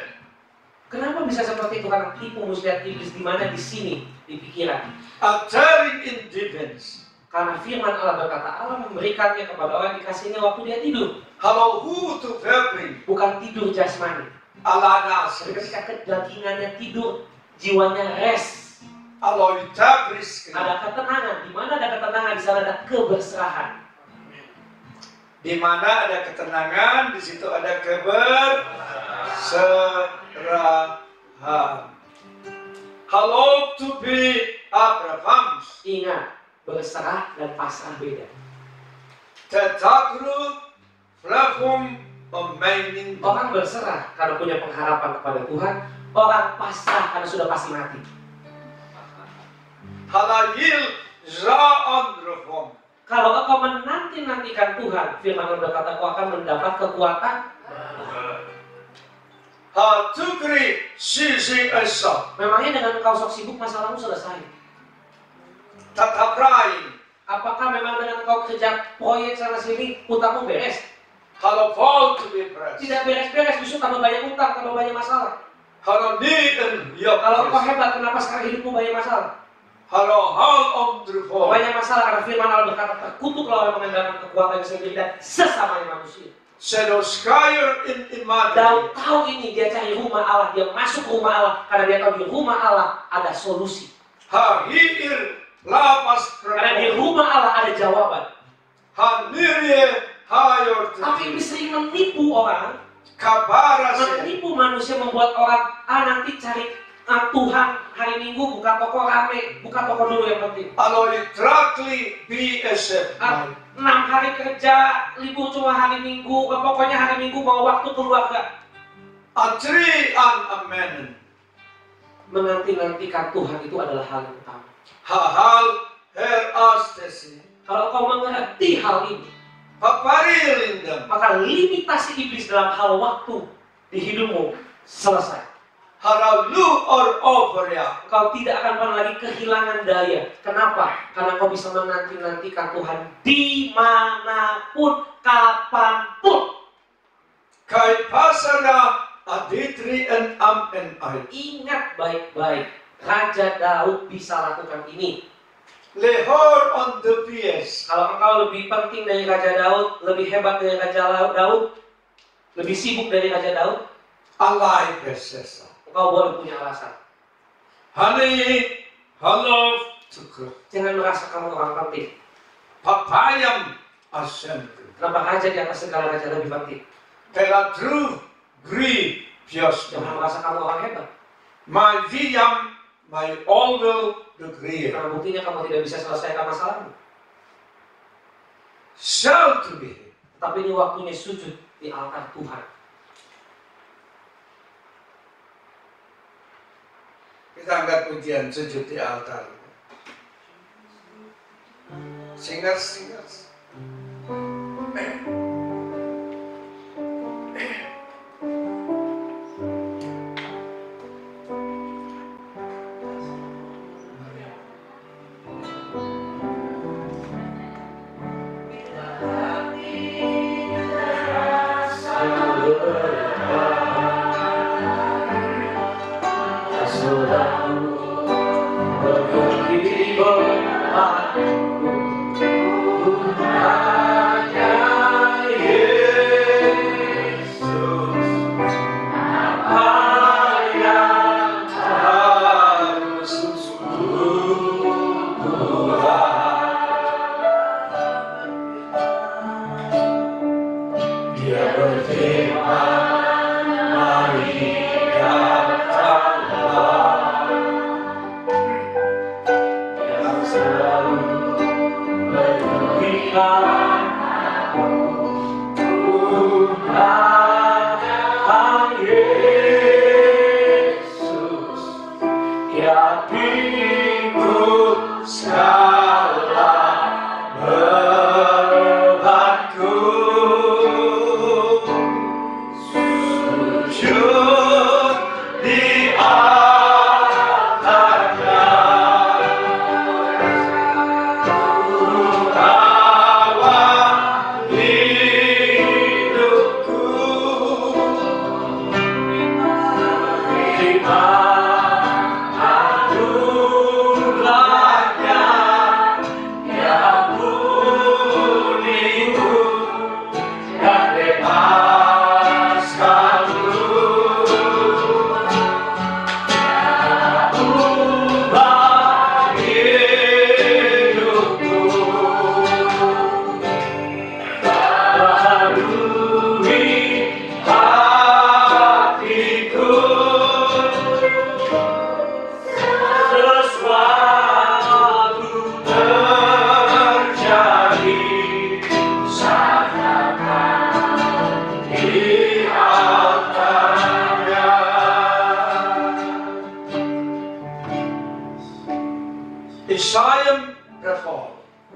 Kenapa bisa seperti itu? Karena tipu muslihat iblis di mana? Di sini, di pikiran. Acting in defense. Karena firman Allah berkata, Allah memberikannya kepada orang yang dikasihnya waktu dia tidur. Kalau who to febring. Bukan tidur jasmani. Ala nasir. Ketika kedagingannya tidur, jiwanya rest. Aloy tabris. Ada ketenangan. Di mana ada ketenangan, di sana ada keberserahan. Di mana ada ketenangan, di situ ada keberserahan. Hello to be Abraham. Ingat, berserah dan pasrah beda. Tetakru flavum remaining. Orang berserah karena punya pengharapan kepada Tuhan. Orang pasrah karena sudah pasti mati. Halayil za'an reform. Kalau engkau menanti-nantikan Tuhan, firman Allah berkata, engkau akan mendapat kekuatan. Hatukri sisi esok. Memangnya dengan engkau sok sibuk, masalahmu selesai. Tataprai. Apakah memang dengan engkau kerja proyek sana sini, utangmu beres? Halo fall to be pressed. Tidak beres-beres, justru tambah banyak utang, tambah banyak masalah. Halo need and Kalau engkau hebat, kenapa sekarang hidupmu banyak masalah? Halo hal om reform. Banyak masalah karena firman Allah berkata, terkutuklah orang mengandalkan kekuatan yang sendiri dan sesama manusia. Sedoskyer in Daud imani. tahu ini, dia cari rumah Allah, dia masuk rumah Allah karena dia tahu di rumah Allah ada solusi. Hahir lapas Karena di reform. rumah Allah ada jawaban. Hanirye hayor. Tapi iblis sering menipu orang, Kabarase. menipu manusia, membuat orang nanti cari Tuhan hari Minggu buka toko rame, buka toko dulu yang penting. Aloy trakli BSF. 6 hari kerja, libur cuma hari Minggu, pokoknya hari Minggu mau waktu keluarga. Atri an amen. Menanti-nantikan Tuhan itu adalah hal yang utama. Hahal her astesi. Kalau kau mengerti hal ini, Paparilindam. maka limitasi iblis dalam hal waktu di hidupmu selesai. Harau lu or over ya. Engkau tidak akan pernah lagi kehilangan daya. Kenapa? Karena engkau bisa menanti-nantikan Tuhan dimanapun, kapanpun. Kai pasana aditri and am and I. Ingat baik-baik, Raja Daud bisa lakukan ini. Lehor on the PS. Kalau engkau lebih penting dari Raja Daud, lebih hebat dari Raja Daud, lebih sibuk dari Raja Daud, Alai besesa. engkau boleh punya alasan. Hani halo tukur. Jangan merasa kamu orang penting. Papayam asem. Kenapa Raja di atas segala raja lebih penting? Pelatru gri pios. Jangan merasa kamu orang hebat. My viam, my all will degree. Karena buktinya kamu tidak bisa selesaikan masalahmu. Shall to be. Tapi ini waktunya sujud di altar Tuhan. Kita angkat pujian sujud di altar. Singers. Isaiah berfirman.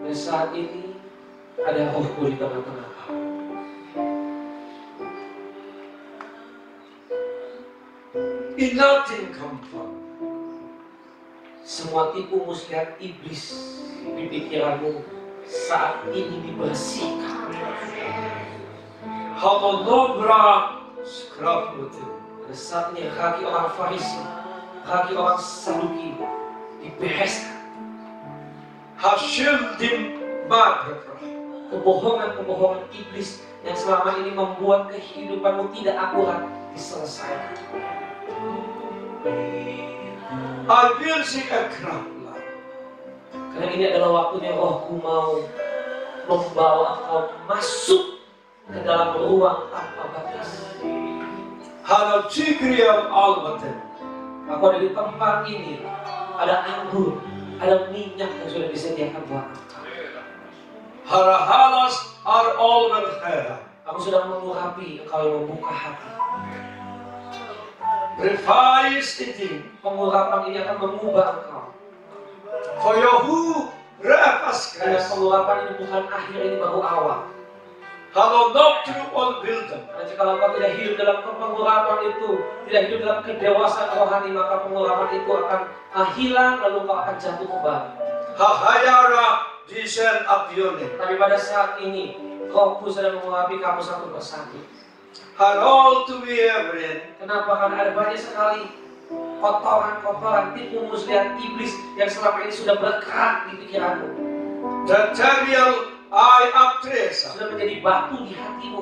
Dan saat ini ada rohku di tengah-tengah kamu. Nothing come from. Semua tipu muslihat iblis di pikiranmu saat ini dibersihkan. Hamalobra skraputin. Pada saatnya kaki orang Farisi, kaki orang Saduki dibereskan. Hashildim magrafra. Kebohongan-kebohongan iblis yang selama ini membuat kehidupanmu tidak akurat diselesaikan. I will see a crowd. Karena ini adalah waktunya rohku mau membawa engkau masuk ke dalam ruang tanpa batas. Hana Tigriam Almaten. Aku ada di tempat ini, ada anggur, ada minyak yang sudah disediakan buat engkau. Harahalas are all with her. Aku sudah mengurapi engkau yang membuka hati. Revise eating. Pengurapan ini akan mengubah engkau. For your who Karena rapaskres. pengurapan ini bukan akhir, ini baru awal. Kalau not through all wisdom. Dan jika engkau tidak hidup dalam pengurapan itu, tidak hidup dalam kedewasaan rohani, maka pengurapan itu akan hilang, lalu engkau akan jatuh kembali. Hahayara disen apione. Tapi pada saat ini, Roh Kudus sedang mengurapi kamu satu persatu. Harol to be everin. Kenapa? Karena ada banyak sekali kotoran-kotoran, tipu muslihat iblis yang selama ini sudah berkerak di pikiranmu. Material I aptresa. Sudah menjadi batu di hatimu.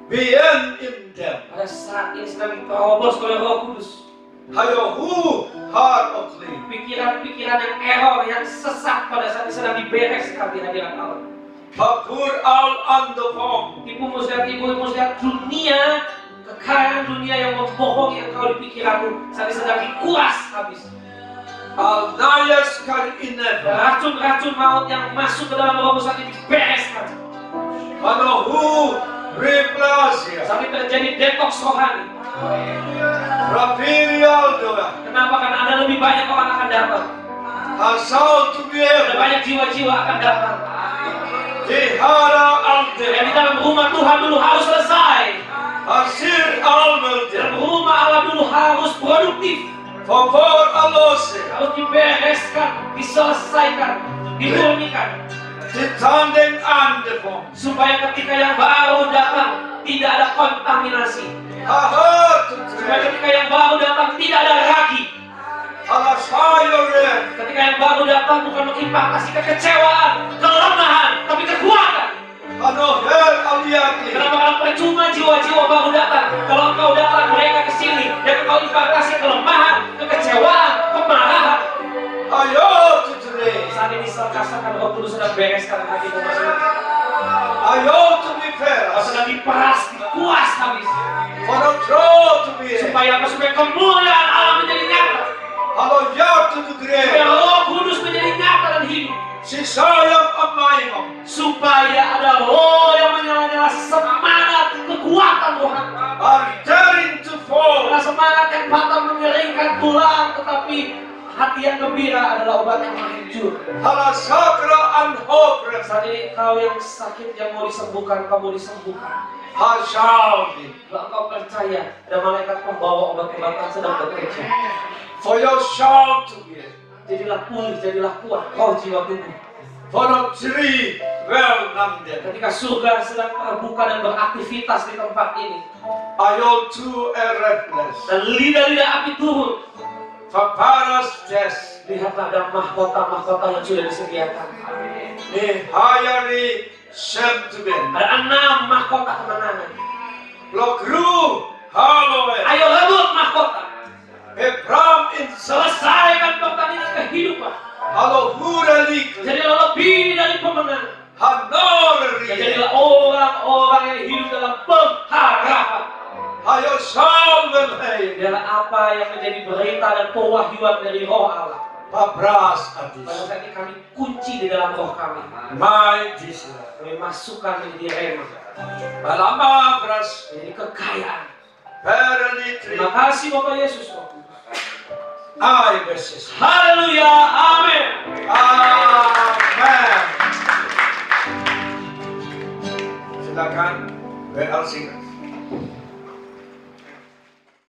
Bien in them. Pada saat ini sedang diterobos oleh Roh Kudus. Hayo who heart of clean. Pikiran-pikiran yang error, yang sesat pada saat ini sedang dibereskan di hadirat Allah. Hapur al andofom. Tipu muslihat dunia, kekayaan dunia yang membohongi engkau di pikiranmu saat ini sedang dikuras habis. Al nayas kar ineva. Racun-racun maut yang masuk ke dalam rohmu saat ini dibereskan. Hano who replasia. Sampai terjadi detox rohani. Rapirial doa. Kenapa? Karena ada lebih banyak orang akan datang. Hasal to be Ada everin. banyak jiwa-jiwa akan datang. Dihara alde. Yang di dalam rumah Tuhan dulu harus selesai. Hasir al melde. Dalam rumah Allah dulu harus produktif. Favor alose. Harus dibereskan, diselesaikan, dimurnikan. Ditandeng andefom. Supaya ketika yang baru datang tidak ada kontaminasi. Haha to Supaya tre. ketika yang baru datang tidak ada ragi. Alasayore. Ketika yang baru datang bukan mengimpakasi kekecewaan, kelemahan, tapi kekuatan. Hano her aliyati. Kenapa? Karena percuma jiwa-jiwa baru datang. Kalau engkau datang mereka ke sini dan engkau impakasi kelemahan, kekecewaan, kemarahan. Ayo to tre. Saat ini rasakan Roh Kudus sedang bereskan hatimu masing-masing. Ayo to be fair. Sedang diperas, dikuas habis. Hano tro to be. Supaya apa? Supaya kemuliaan Allah menjadi nyata. Hano ya to the Supaya grave. Roh Kudus menjadi nyata dan hidup. Si sayang amaimam. Supaya ada roh yang menyala-nyala semangat kekuatan Tuhan. Are daring to fall. Karena semangat yang patah mengeringkan tulang, tetapi hati yang gembira adalah obat yang menghancur. Halasakra anhopres. Saat ini kau yang sakit yang mau disembuhkan, kamu disembuhkan. Hashaldi. Kalau engkau percaya, ada malaikat pembawa obat-obatan sedang bekerja. For your shout to be. Jadilah pulih, jadilah kuat, kau jiwa tubuh. For the tree well namden. Ketika surga sedang terbuka dan beraktivitas di tempat ini, Ayo to a reflex. dan lidah-lidah api turun, Paparas test. lihatlah ada mahkota-mahkota yang sudah disediakan. Ni hayari shem to ben. Ada 6 mahkota kemenangan. Blokru haloe. Ayo rebut mahkota. Ebram in Selesaikan pertandingan kehidupan. halo huralik. Jadilah lebih dari pemenang. Dan Hanori. jadilah orang-orang yang hidup dalam pengharapan. Hayo shalven hey. Adalah apa yang menjadi berita dan pewahyuan dari Roh Allah. Papras Pada atis. saat ini kami kunci di dalam roh kami. My Jesus. Kami masukkan menjadi rema, Alama pras. menjadi kekayaan. Perenitri. Terima kasih Bapak Yesus. Ay beses. Haleluya, amin. Amen. Silakan WL Singer.